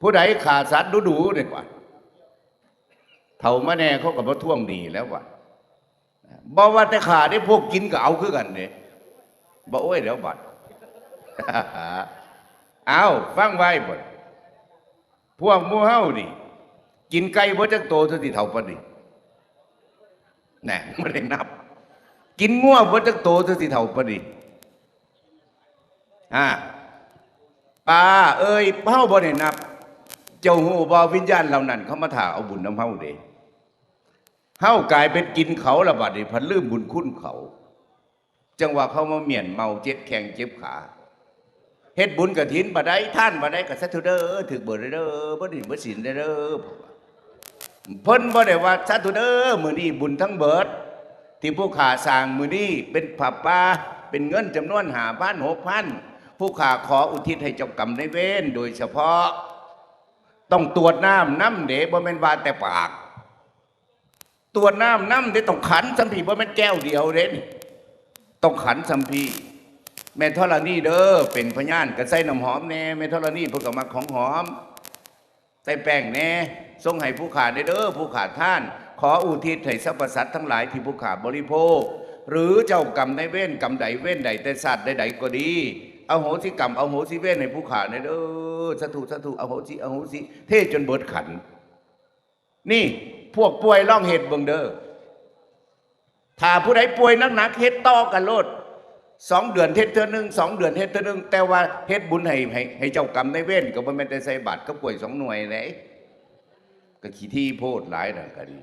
ผู้ใดขาสัตว์ดูเนี่ยกว่าเท่ามาแน่เขากับมาท่วงดีแล้วว่าบอกว่าแต่ขาได้พวกกินก็เอาคือกันเนี่ยบอกโอ้ยเดี๋ยวบัด เอาฟังไว้บ่พวกมูเฮานี่กินไก่บ่จักโตเท่าที่เท่าปานนี้แน่ไม่ได้นับกินงัวบ่จักโตเท่าที่เท่าปานนี้ปลาเอ้ยเฮาบ่ได้นับเจ้าฮู้บ่วิญญาณเหล่านั้นเขามาถ่าเอาบุญนำเฮาเด้เฮากลายเป็นกินเขาละบัดนี้พันลืมบุญคุณเขาจังว่าเขามาเมียนเมาเจ็บแข้งเจ็บขาเฮ็ดบุญกฐินบ่ได้ท่านบ่ได้ก็สาธุเด้อถึกบ่ได้เด้อบ่ได้บ่ศีลได้เด้อเพิ่นบ่ได้ว่าสาธุเด้อมื้อนี้บุญทั้งเบิดที่ผู้ข้าสร้างมื้อนี้เป็นผ้าป่าเป็นเงินจำนวน 5,000 6,000ผู้ข้าขออุทิศให้เจ้ากรรมนายเวรโดยเฉพาะต้องตรวจน้ำเด้บ่แม่นว่าแต่ปากตรวจน้ำเด้ต้องขันสัมผีบ่แม่นแก้วเดียวเด้ต้องขันสัมผีแม่ธรณีเด้อเป็นพยานก็ใส่น้ำหอมแน่แม่ธรณีเพิ่นก็มักของหอมใส่แป้งแน่ส่งให้ผู้ขาดเด้อผู้ขาดท่านขออุทิศให้สรรพสัตว์ทั้งหลายที่ผู้ขาดบริโภคหรือเจ้ากรรมในเว้นกรรมใดเว้นใดแต่สัตว์ใดๆก็ดีเอาโหสิกรรมเอาโหสิเว้นให้ผู้ขาดเด้อสาธุสาธุเอาโหสิเทจนเบิดขันนี่พวกป่วยล่องเหตุเบิ่งเด้อถ้าผู้ใดป่วยหนักๆเฮ็ดต่อกันโลด2 เดือนเฮ็ดเทื่อนึง2 เดือนเฮ็ดเทื่อนึงแต่ว่าเฮ็ดบุญให้เจ้ากรรมในเว้นก็บ่แม่นแต่ใส่บาตรก็ป่วย2 หน่วยไหนก็ขี้ที่โพดหลายนั่นก็ดี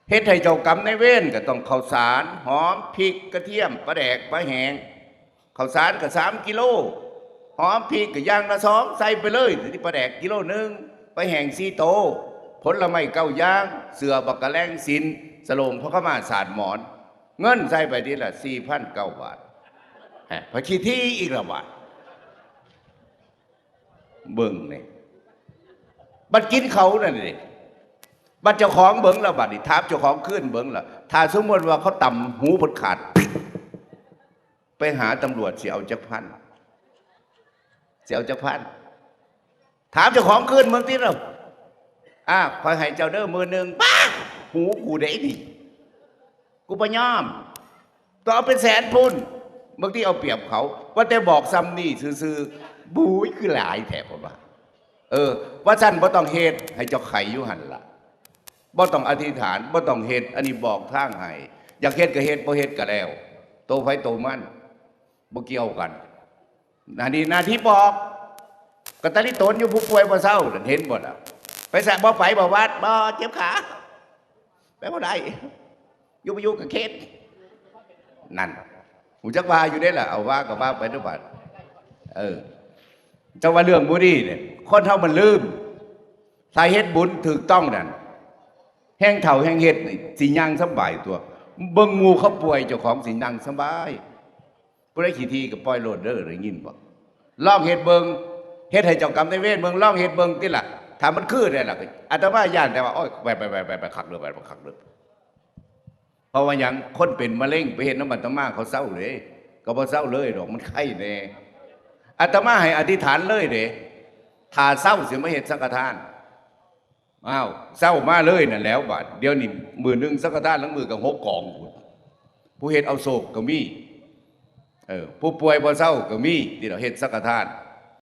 เฮ็ดให้เจ้ากรรมในเว้นก็ต้องข้าวสารหอมพริกกระเทียมปลาแดกปลาแห้งข้าวสารก็3 กิโลหอมพริกก็อย่างละ2ใส่ไปเลยที่ปลาแดกกิโลนึงปลาแห้ง4 โตผลไม้9 อย่างเสือบักกะแลงสินสโลงพระขมาศาสตร์หมอนเงินใส่ไปทีละ 4,900 บาทพระขี้ที่อีกละบาทเบิ่งนี่บัดกินเขานั่นนี่บัดเจ้าของเบิ่งละบาดนี่ถามเจ้าของขึ้นเบิ่งละถ้าสมมติว่าเขาต่ำหูพดขาดไปหาตำรวจเสียเอาจักพันถามเจ้าของขึ้นเมืองที่เราคอยให้เจ้าเด้อ10,000บ้าหูกูได้ดิกูปะย่อมต้องเอาเป็น100,000 พุ่นบางทีเอาเปรียบเขาว่าแต่บอกซ้ำนี่ซื่อๆบุ้ยคือหลายแถบว่าว่าฉันบ่ต้องเฮ็ดให้เจ้าไข่อยู่หันละบ่ต้องอธิษฐานบ่ต้องเฮ็ดอันนี้บอกทางให้อยากเฮ็ดก็เฮ็ดบ่เฮ็ดก็แล้วโตไฟโตมันบ่เกี่ยวกันอันนี้หน้าที่บอกกตลิโตนอยู่ผู้ป่วยบ่เศร้าเห็นบ่ล่ะไปแสกบ่ไปบ่วัดบ่เจ็บขาไปบ่ได้อยู่กับเคสนั่นหูจักว่าอยู่ได้ล่ะเอาว่ากับว่าไปทุกบัดเจ้าว่าเรื่องบุรีเนี่ยคนเท่ามันลืมถ้าเฮ็ดบุญถูกต้องนั่นแห้งเท่าแห้งเฮ็ดสิย่างสบายตัวเบิ่งงูเขาป่วยเจ้าของสินั่งสบายผู้ใดขี้ทีก็ปล่อยโลดเด้อได้ยินบ่ลองเฮ็ดเบิ่งเฮ็ดให้เจ้ากรรมนายเวรเบิ่งลองเฮ็ดเบิ่งติล่ะถ้ามันคือได้ล่ะอาตมาย่านแต่ว่าโอ้ยไปคักเด้อไปคักเด้อเพราะว่าอย่างคนเป็นมะเร็งไปเห็นน้ำมันตมาเขาเศร้าเลยก็บ่เศร้าเลยดอกมันไข้แน่อาตมาให้อธิษฐานเลยเด้ถ้าเศร้าสิมาเฮ็ดสังฆทานเศร้ามาเลยนั่นแล้วบาดเดี๋ยวนี้10,000สังฆทานทั้งมือกับ6 กองผู้เฮ็ดเอาโศกก็มีผู้ป่วยบ่เศร้าก็มีที่เราเฮ็ดสังฆทาน